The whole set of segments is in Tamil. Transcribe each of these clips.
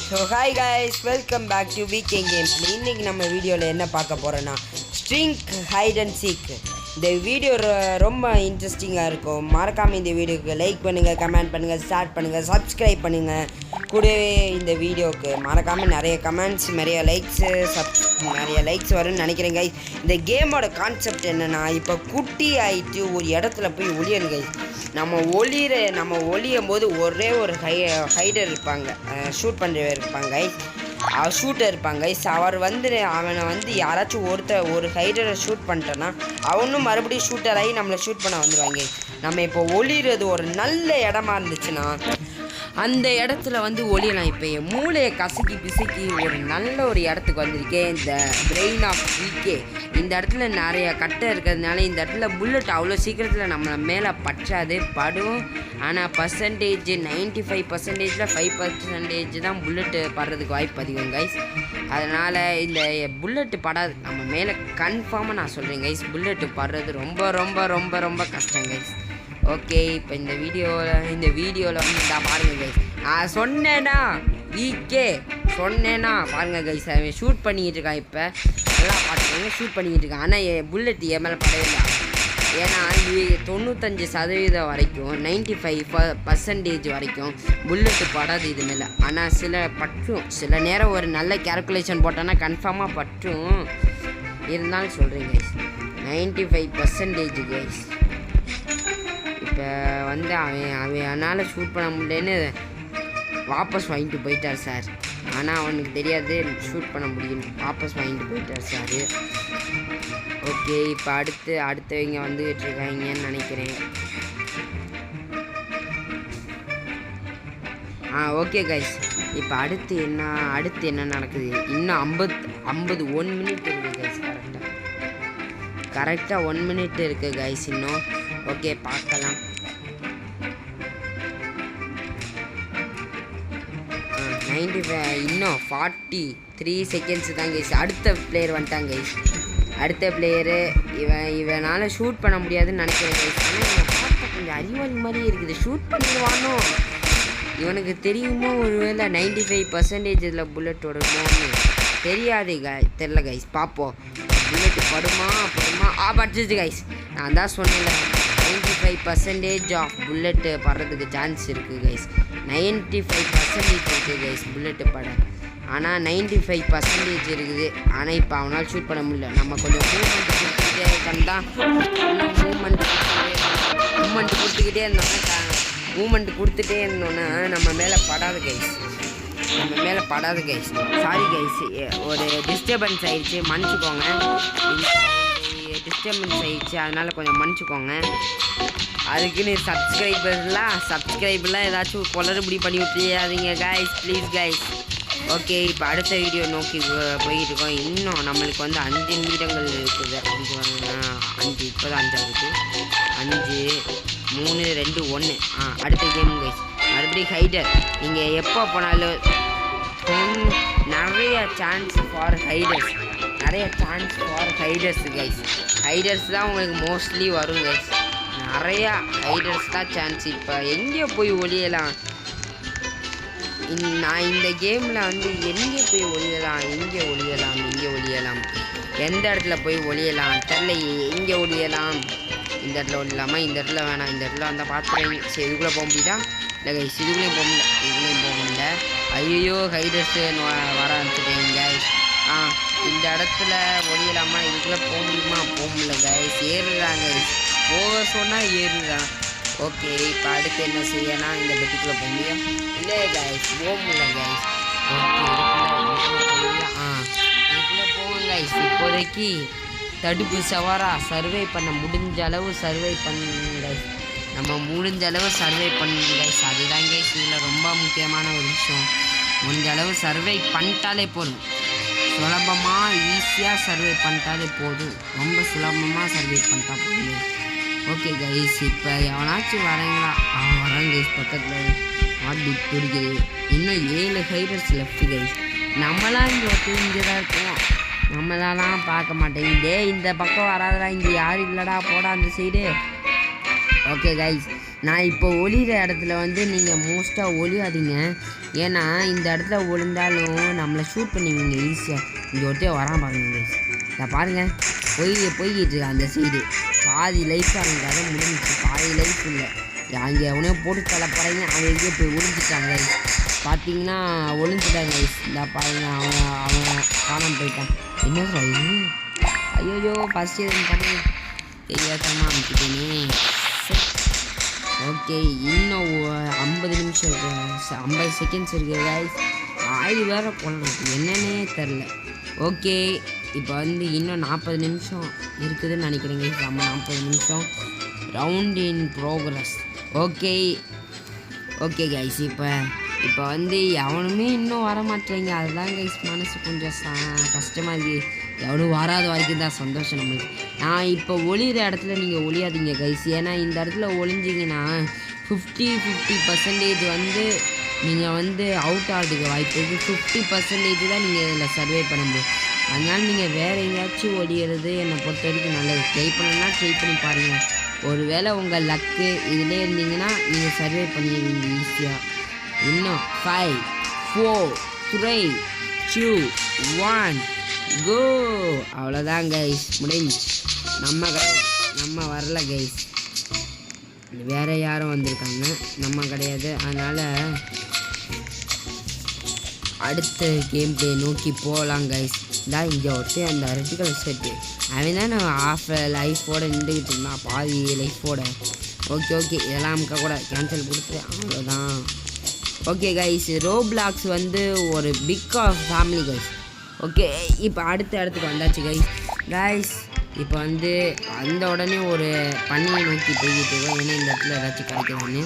So hi guys, welcome back to weekend games. இன்றைக்கி நம்ம வீடியோவில் என்ன பார்க்க போகிறோன்னா ஸ்ட்ரிங் ஹைட் அண்ட் சீக். இந்த வீடியோ ரொம்ப இன்ட்ரெஸ்டிங்காக இருக்கும். மறக்காமல் இந்த வீடியோக்கு லைக் பண்ணுங்கள், கமெண்ட் பண்ணுங்கள், ஸ்டார்ட் பண்ணுங்கள், சப்ஸ்கிரைப் பண்ணுங்கள். கூடவே இந்த வீடியோவுக்கு மறக்காமல் நிறைய கமெண்ட்ஸ், நிறைய லைக்ஸ் வரும்னு நினைக்கிறேன் கைஸ். இந்த கேமோட கான்செப்ட் என்னென்னா, இப்போ குட்டி ஆகிட்டு ஒரு இடத்துல போய் ஒளியணும் கைஸ். நம்ம ஒளியும் போது ஒரே ஒரு ஹைடர் இருப்பாங்க, ஷூட் பண்ணுறவர் இருப்பாங்க கைஸ், ஷூட்டர் இருப்பாங்க கைஸ். அவனை வந்து யாராச்சும் ஒரு ஹைடரை ஷூட் பண்ணிட்டோன்னா அவனும் மறுபடியும் ஷூட்டர் ஆகி நம்மளை ஷூட் பண்ண வந்துடுவாங்க. நம்ம இப்போ ஒளிகிறது ஒரு நல்ல இடமா இருந்துச்சுன்னா அந்த இடத்துல வந்து ஒளியலாம். இப்போ என் மூளையை பிசுக்கி ஒரு நல்ல ஒரு இடத்துக்கு வந்திருக்கேன், இந்த பிரெயின் ஆஃப் வீக்கே. இந்த இடத்துல நிறைய கட்டை இருக்கிறதுனால இந்த இடத்துல புல்லட் அவ்வளோ சீக்கிரத்தில் நம்ம மேலே படும். ஆனால் 95%, 5% தான் புல்லட்டு படுறதுக்கு வாய்ப்பு அதிகம் கைஸ். அதனால் இந்த புல்லட்டு படாது நம்ம மேலே கன்ஃபார்மாக. நான் சொல்கிறேன் கைஸ், புல்லட்டு படுறது ரொம்ப ரொம்ப ரொம்ப ரொம்ப கஷ்டம் கைஸ். ஓகே, இப்போ இந்த வீடியோவில் வந்து நான் பாருங்கள் கைஸ், நான் சொன்னேன்னா பாருங்கள் கைஸ், அவன் ஷூட் பண்ணிக்கிட்டு இருக்கான். இப்போ நல்லா பார்த்துக்கோங்க, ஷூட் பண்ணிக்கிட்டு இருக்கான். ஆனால் என் புல்லட் என் மேலே படவே இல்லை. ஏன்னா 95% வரைக்கும், 95% வரைக்கும் புல்லட்டு படாது இது மேலே. ஆனால் சில நேரம் ஒரு நல்ல கேல்குலேஷன் போட்டோன்னா கன்ஃபார்மாக பற்றும். இருந்தாலும் சொல்கிறேன் கைஸ், 95% கைஸ். இப்போ வந்து அவனால் ஷூட் பண்ண முடியலன்னு வாபஸ் வாங்கிட்டு போயிட்டார் சார். ஆனால் அவனுக்கு தெரியாது ஷூட் பண்ண முடியும்னு. வாபஸ் வாங்கிட்டு போயிட்டார் சார். ஓகே, இப்போ அடுத்தவங்க வந்துகிட்டு இருக்காங்கன்னு நினைக்கிறேன். ஓகே கைஸ், இப்போ அடுத்து என்ன நடக்குது? இன்னும் 1 மினிட் இருக்குது கைஸ். கரெக்டாக 1 மினிட் இருக்குது கைஸ் இன்னும். ஓகே, பார்க்கலாம். இன்னும் 43 செகண்ட்ஸ் தான் கைஸ். அடுத்த பிளேயர் வந்துட்டாங்க கைஸ். அடுத்த பிளேயரு இவனால் ஷூட் பண்ண முடியாதுன்னு நினைக்கிறேன் கைஸ். ஆனால் இவன் பார்த்தா கொஞ்சம் அறிவாளி மாதிரியே இருக்குது. ஷூட் பண்ணிடுவானோ, இவனுக்கு தெரியுமோ ஒருவேளை 95% இதில் புல்லட் ஓடுமோன்னு தெரில கைஸ். பார்ப்போம், புல்லட்டு படுமா. பட்டுச்சு கைஸ். நான் தான் சொன்னேன்ல, 95% ஆஃப் புல்லட்டு படுறதுக்கு சான்ஸ் இருக்குது கைஸ். 95% இருக்குது கைஸ் புல்லட்டு பட. ஆனால் 95% இருக்குது. ஆனால் இப்போ அவனால் ஷூட் பண்ண முடியல. நம்ம கொஞ்சம் மூமெண்ட் கொடுத்துட்டே இருந்தோன்னா நம்ம மேலே படாது கைஸ். சாரி கைஸ், ஒரு டிஸ்டர்பன்ஸ் ஆயிடுச்சு, மன்னிச்சுக்கோங்க. அதனால் கொஞ்சம் மன்னிச்சுக்கோங்க. அதுக்குன்னு சப்ஸ்கிரைபர்லாம் ஏதாச்சும் குளறுபடி பண்ணி விட்டுறாதீங்க கைஸ், ப்ளீஸ் கைஸ். ஓகே, இப்போ அடுத்த வீடியோ நோக்கி போயிட்டு இருக்கோம். இன்னும் நம்மளுக்கு வந்து 5 நிமிடங்கள் இருக்குது. 5 இப்போ தான் 5 ஆகுது. 5 3 2 1. அடுத்த கேம் கைஸ். மறுபடியும் ஹைடர். நீங்கள் எப்போ போனாலும் நிறைய சான்ஸ் ஃபார் ஹைடர்ஸ் கைஸ். ஹைடர்ஸ் தான் உங்களுக்கு மோஸ்ட்லி வரும் கைஸ். நிறையா ஹைடர்ஸ் தான் சான்ஸ். இப்போ எங்கே போய் ஒளியலாம்? நான் இந்த கேமில் வந்து எங்கே போய் ஒளியலாம், எங்கே ஒளியலாம், எந்த இடத்துல போய் ஒளியலாம் தெரில. எங்கே ஒளியலாம்? இந்த இடத்துல ஒளியலாமா? இந்த இடத்துல வேணாம். இந்த இடத்துல வந்தால் பார்த்துருவீங்க. சரி, இதுக்குள்ளே போக முடியுதா? இல்லை கைஸ், இதுக்குள்ளேயும் போக முடியல. ஐயோ, ஹைடர்ஸு வர ஆரம்பிச்சுட்டேங்க கைஸ். இந்த இடத்துல ஒளியலாமா? இதுக்குள்ளே போக முடியுமா? போக முடியல கைஸ். ஏறுறாங்க கைஸ், போக சொன்னால் ஏறுறான். ஓகே, இப்போ அடுத்து என்ன செய்யலாம்? இந்த பெட்டுக்குள்ளே போக முடியும்? இல்லை கைஸ், போக முடியல கைஸ். ஓகே, இதுக்குள்ளே போவோம் கைஸ். இப்போதைக்கு தடுப்பு சவாராக சர்வை பண்ண முடிஞ்ச அளவு சர்வை பண்ணுங்க கைஸ். நம்ம முடிஞ்ச அளவு சர்வை பண்ணுங்க கைஸ். அதுதான் கைஸ் இதில் ரொம்ப முக்கியமான ஒரு விஷயம். முடிஞ்ச அளவு சர்வை பண்ணிட்டாலே போதும். சுலபமாக ஈஸியாக சர்வை பண்ணிட்டாலே போதும். ரொம்ப சுலபமாக சர்வை பண்ணிட்டா போதும். ஓகே கைஸ், இப்போ எவனாச்சும் வரீங்களா? வராங்க கைஸ். பக்கத்தில் ஆடி பிடிக்குது. இன்னும் 7 ஹைடர்ஸ் லெஃப்ட் கைஸ். நம்மளாம் இங்கே தான் இருக்கோம். நம்மளாலாம் பார்க்க மாட்டேங்குதே. இந்த பக்கம் வராதடா, இங்கே யாரும் இல்லைடா, போடா அந்த சைடு. ஓகே கைஸ், நான் இப்போ ஒளிகிற இடத்துல வந்து நீங்கள் மோஸ்ட்டாக ஒளியாதீங்க. ஏன்னா இந்த இடத்துல ஒளிந்தாலும் நம்மளை ஷூட் பண்ணுவீங்க ஈஸியாக. இங்கே ஒருத்தர் வரான் பாருங்க. இதை பாருங்கள் போய்கிட்டு இருக்கா அந்த சைடு. பாதி லைஃப் அவங்க கதை முடிஞ்சிச்சு. பாதி லைஃப் இல்லை. அங்கே எவனோ போட்டு தலை போகிறீங்க. அவன் எங்கேயோ போய் ஒளிஞ்சிட்டாங்க. பார்த்தீங்கன்னா ஒளிஞ்சிட்டாங்க. இந்த பாருங்க அவன் காணாமல் போயிட்டான். என்ன சொல்றது? ஐயோ ஃபஸ்ட் பண்ணி தெரியாதமாக அமைச்சிட்டேனே. ஓகே, இன்னும் 50 நிமிஷம் இருக்குது. 50 செகண்ட்ஸ் இருக்குது கைஸ். ஆயுது வேறு கொள்ளணும் என்னன்னே தெரில. ஓகே, இப்போ வந்து இன்னும் 40 நிமிஷம் இருக்குதுன்னு நினைக்கிறேங்க. நம்ம 40 நிமிஷம் round in progress. Okay guys, இப்போ வந்து எவனுமே இன்னும் வர மாட்டேங்க. அதுதான் கைஸ் மனசு கொஞ்சம் கஷ்டமாக இருக்குது. எவனும் வராத வரைக்கும் தான் சந்தோஷம் நம்மளுக்கு. நான் இப்போ ஒளிகிற இடத்துல நீங்கள் ஒளியாதீங்க கைஸ். ஏன்னா இந்த இடத்துல ஒளிஞ்சிங்கன்னா 50% வந்து நீங்கள் வந்து அவுட் ஆகிறதுக்கு வாய்ப்பு இருக்குது. 50% தான் நீங்கள் இதில் சர்வே பண்ண முடியும். அதனால் நீங்கள் வேறு எங்கேயாச்சும் ஒளியிறது என்னை பொறுத்த வரைக்கும் நல்லது. ட்ரை பண்ணி பாருங்கள். ஒரு வேளை உங்கள் லக்கு இதிலே இருந்தீங்கன்னா நீங்கள் சர்வே பண்ணிடுவீங்க ஈஸியாக. இன்னும் 5 4 3 2 1 கோ. அவ்வளோதான் கைஸ், முடிஞ்சு. நம்ம வரல கைஸ். வேறு யாரும் வந்திருக்காங்க, நம்ம கிடையாது. அதனால் அடுத்த கேம் பிளே நோக்கி போகலாம் கைஸ். இங்கே ஒருத்தர் அந்த ரெட் கலர் ஷர்ட்டு அவன் தான் நான் ஆஃப் லைஃபோடு நின்றுக்கிட்டு இருந்தான், பாதி லைஃபோட. ஓகே இதெல்லாம் நமக்கு கூட கேன்சல் கொடுத்து அவ்வளோதான். ஓகே கைஸ், ரோப்ளாக்ஸ் வந்து ஒரு big of family guys. Okay, இப்போ அடுத்த இடத்துக்கு வந்தாச்சு கைஸ். இப்போ வந்து அந்த உடனே ஒரு பண்ணியை நோக்கி போய்கிட்டு இருக்கோம். ஏன்னா இந்த இடத்துல ஏதாச்சும் கிடைக்குதான்னு.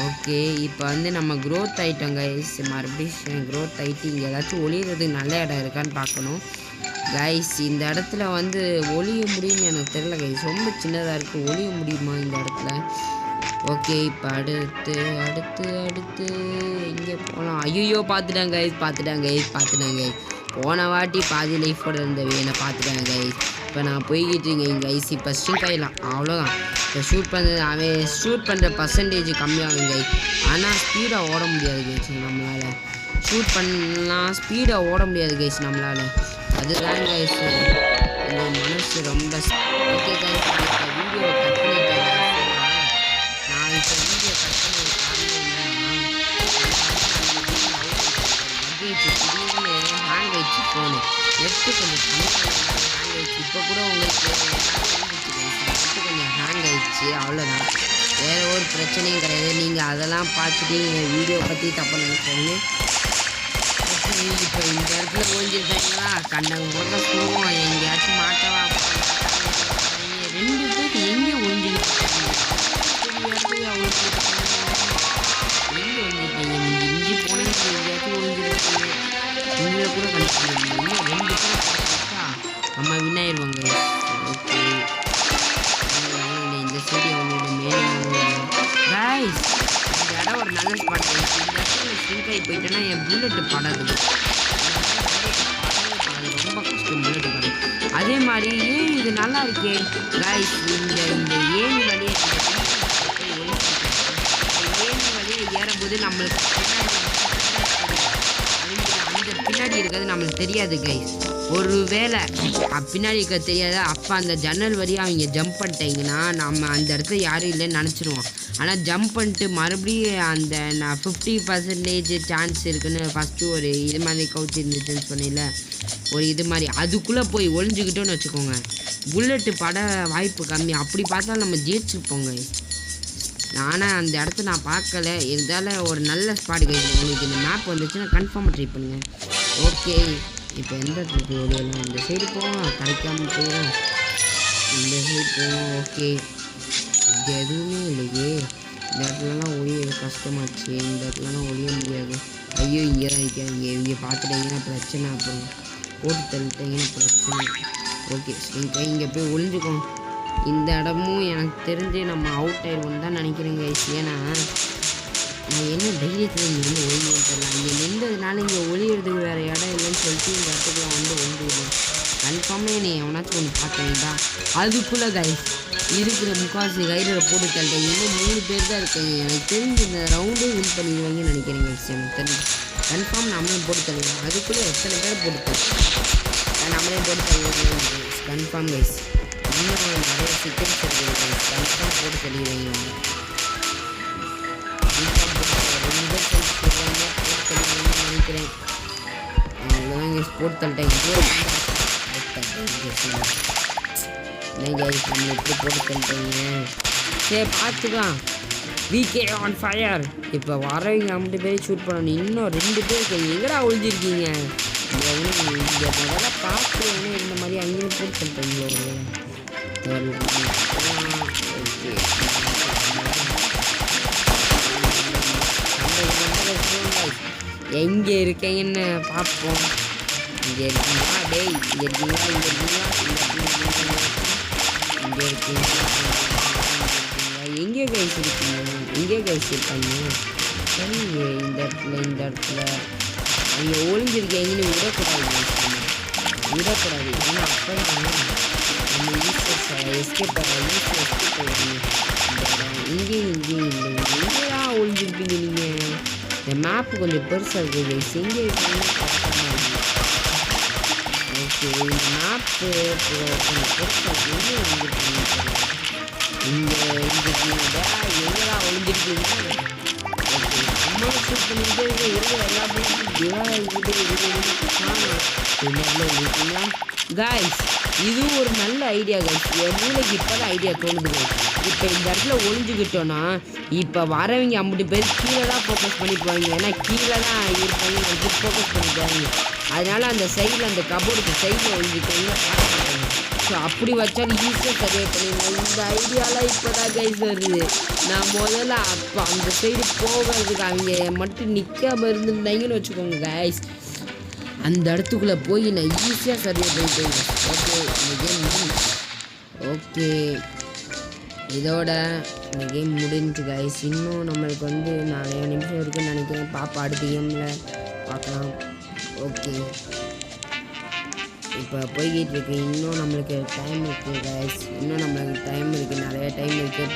ஓகே, இப்போ வந்து நம்ம க்ரோத் ஆகிட்டோம் கைஸ். மறுபடியும் க்ரோத் ஆகிட்டு இங்கே ஏதாச்சும் ஒளியறதுக்கு நல்ல இடம் இருக்கான்னு பார்க்கணும் கைஸ். இந்த இடத்துல வந்து ஒளிய முடியும்னு எனக்கு தெரியல கைஸ். ரொம்ப சின்னதாக இருக்குது. ஒளிய முடியுமா இந்த இடத்துல? ஓகே, இப்போ அடுத்து எங்கே போகலாம்? ஐயோ பார்த்துட்டாங்க கைஸ். போன வாட்டி பாதி லைஃபோட இருந்த வேலை பார்த்துட்டாங்க கைஸ். இப்போ நான் போய்கிட்டு இருக்கேன் கைஸ். இப்போ ஸ்ட்ரிங்க் ஆகிடலாம், அவ்வளோதான். இப்போ அவன் ஷூட் பண்ணுற பர்சன்டேஜ் கம்மியாகும் கைஸ். ஆனால் ஸ்பீடாக ஓட முடியாது கைஸ் நம்மளால். ஷூட் பண்ணலாம், ஸ்பீடாக ஓட முடியாது கைஸ் நம்மளால். அதுதான் கைஸ் இந்த மனசு ரொம்ப. ஓகே கைஸ், இப்போ வீடியோ கட் பண்ணிட்டேன். நான் இப்போ வீடியோ கட் பண்ண காரணம் திடீர்னு ஹேங் ஆயிடுச்சு ஃபோனு. நெட்டு கொஞ்சம் ஹேங் ஆயிடுச்சு. இப்போ கூட உங்களுக்கு நெட்டு கொஞ்சம் ஹேங் ஆயிடுச்சு, அவ்வளோதான். வேறு ஒரு பிரச்சனையும் கிடையாது. நீங்கள் அதெல்லாம் பார்த்துட்டு நீங்கள் வீடியோ பற்றி தப்பாக நினைக்கிறீங்க. இப்போ இந்த இடத்துல ஓஞ்சிருக்காங்களா கண்டங்க போடுற போவோம். எங்கேயாச்சும் மாட்டவா 2 பேர் எங்கே ஓஞ்சிக்கிட்டு இஞ்சி போனேன். எங்கேயாச்சும் ஓஞ்சிருக்காங்க இங்கே கூட கண்டிப்பாக 2 பேர் நம்ம வின்னாயிருவாங்க. ஓகே, இந்த சைடு அவங்களோட கைஸ். இந்த இடம் ஒரு நல்ல ஸ்பாட். இந்த இடத்துல ஸ்ட்ரிங்க் ஆகி போயிட்டேன்னா என் புல்லெட்டு படாது. ரொம்ப கஷ்டம் புல்லெட்டு படாது. அதே மாதிரி இது நல்லா இருக்கே கைஸ். இந்த ஏணி வழியே ஏறும்போது நம்மளுக்கு அந்த பின்னாடி இருக்கிறது நம்மளுக்கு தெரியாது கைஸ். ஒரு வேளை பின்னாடி இருக்க தெரியாது. அப்போ அந்த ஜன்னல் வழியாக அவங்க ஜம்ப் பண்ணிட்டாங்கன்னா நம்ம அந்த இடத்துல யாரும் இல்லைன்னு நினச்சிருவோம். ஆனால் ஜம்ப் பண்ணிட்டு மறுபடியும் அந்த நான் 50% சான்ஸ் இருக்குன்னு ஃபஸ்ட்டு ஒரு இது மாதிரி கவுச்சு இருந்துச்சுன்னு சொன்னேன்ல, ஒரு இது மாதிரி அதுக்குள்ளே போய் ஒளிஞ்சுக்கிட்டோன்னு வச்சுக்கோங்க, புல்லெட்டு பட வாய்ப்பு கம்மி. அப்படி பார்த்தா நம்ம ஜெயிச்சிருப்போங்க. ஆனால் அந்த இடத்த நான் பார்க்கல. இருந்தாலும் ஒரு நல்ல ஸ்பாட் கைஸ். உங்களுக்கு இந்த மேப் வந்துச்சுன்னா கன்ஃபார்மாக ட்ரை பண்ணுங்கள். ஓகே, இப்போ எந்த இடத்துக்கு ஒளியெல்லாம் இந்த சைடு போவோம், கிடைக்காம போயிடும். இந்த சைடு போவோம். ஓகே, இங்கே எதுவுமே இல்லையே. இந்த இடத்துலலாம் ஒளிய கஷ்டமாச்சு. இந்த இடத்துலலாம் ஒளிய முடியாது. ஐயோ, இங்கே தான் இருக்காங்க. இங்கே பார்த்துட்டீங்கன்னா பிரச்சனை. அப்புறம் போட்டு தள்ளிட்டீங்கன்னா பிரச்சனை. ஓகே, இங்கே போய் ஒளிஞ்சுக்கோம். இந்த இடமும் எனக்கு தெரிஞ்சு நம்ம அவுட் ஆயிடுவோன்னு தான் நினைக்கிறேங்க கைஸ். ஏன்னா நான் என்ன தைரியத்தில் இங்கே வந்து ஒளியுன்னு தெரியல. இங்கே நின்றதுனால இங்கே ஒளியறதுக்கு வேறு இடம் இல்லைன்னு சொல்லிட்டு இந்த இடத்துக்குலாம் வந்து ஒழிஞ்சுக்கிடும். கன்ஃபார்மே நீ எவனாச்சும் ஒன்று பார்க்குறீங்களா அதுக்குள்ளே கைஸ் இருக்கிற முக்காசி கைடரை போட்டு தள்ளிட்டேன். இன்னும் 3 பேர் தான் இருக்காங்க. எனக்கு தெரிஞ்சு இந்த ரவுண்டே வின் பண்ணிடுவாங்கன்னு நினைக்கிறேன் கைஸ். எனக்கு தெரிஞ்சு கன்ஃபார்ம் நம்மளே போட்டு தள்ளிடுவோம். அதுக்குள்ளே எத்தனை பேர் போட்டு தள்ளுவோம் நம்மளே போட்டு தள்ளிடுவோம் கன்ஃபார்ம் கைஸ். இன்னும் நிறைய சீக்கிரம் இருக்குது கைஸ். கன்ஃபார்ம் போட்டு தள்ளிடுவாங்க. நினைக்கிறேன் அவ்வளோதான் கைஸ் போட்டு தள்ளிட்டேன். நம்ம எப்படி போட்டு தள்ளிட்டீங்க சரி பார்த்துக்கலாம். VK on fire. இப்போ வரவங்க 50 பேர் ஷூட் பண்ணணும். இன்னும் 2 பேர் இருக்கீங்க. எங்கடா ஒழிஞ்சிருக்கீங்க? இங்கே முதல்ல பார்த்து இருந்த மாதிரி அங்கேயும் போட்டு தள்ளிட்டீங்களோ. எங்கே இருக்கீங்கன்னு பார்ப்போம். இங்கே இருக்கீங்களா டேய்? இங்கே இருக்கீங்களா? இங்கே இருக்கீங்களா? இங்கே இருக்கீங்களா? எங்கே கைஸ் இருக்கீங்க? எங்கே கைஸ் இருக்காங்க? சரி இந்த இடத்துல அங்கே ஒளிஞ்சிருக்க எங்கேயும் விடக்கூடாது. ஏன்னா அப்போ நம்ம எஸ்கேப் இங்கேயும் இல்லை. எங்கேயா ஒளிஞ்சிருப்பீங்க நீங்கள்? இந்த மேப்பு கொஞ்சம் பெருசாக இருக்குது கைஸ். எங்கே இருக்கீங்க? ஓகே இந்த மேப்பு கொஞ்சம் பெருசாக இங்கே எங்கடா ஒழிஞ்சிருக்கீங்க? ஓகே அம்மா ஷூட் பண்ணிக்கிட்டே இருக்க எல்லா இருக்கீங்களா கைஸ்? இதுவும் ஒரு நல்ல ஐடியா கைஸ். என் மூளைக்கு இப்போ தான் ஐடியா தோணுது கைஸ். இப்போ இந்த இடத்துல ஒழிஞ்சுக்கிட்டோன்னா இப்போ வரவங்க 50 பேர் கீழே தான் ஃபோக்கஸ் பண்ணிக்குவாங்க. ஏன்னா கீழே தான் இருப்பாங்க. நமக்கு ஃபோக்கஸ் பண்ணிக்குவாங்க. அதனால் அந்த சைடில் அந்த கபோர்டுக்கு சைடில் ஒழிஞ்சுக்கிட்டாங்க பார்க்க மாட்டாங்க. ஸோ அப்படி வச்சாலும் ஈஸியாக சரியாக பண்ணிடலாம். இந்த ஐடியாலாம் இப்போ தான் கைஸ் வருது. நான் முதல்ல அப்போ அந்த சைடு போகிறதுக்கு அவங்க மட்டும் நிற்காம இருந்துருந்தாங்கன்னு வச்சுக்கோங்க கைஸ். அந்த இடத்துக்குள்ளே போய் நான் ஈஸியாக சரியாக போயிட்டேன். ஓகே இந்த கேம் ஓகே இதோட இந்த கேம் முடிஞ்சு கைஸ். இன்னும் நம்மளுக்கு வந்து நிறைய நிமிஷம் இருக்குன்னு நினைக்கிறேன். பாப்பா அடுத்த கேமில் பார்க்கலாம். ஓகே இப்போ போய்கிட்டு இருக்கு. இன்னும் நம்மளுக்கு டைம் இருக்குது கைஸ். இன்னும் நம்மளுக்கு டைம் இருக்குது. நிறைய டைம் இருக்குது.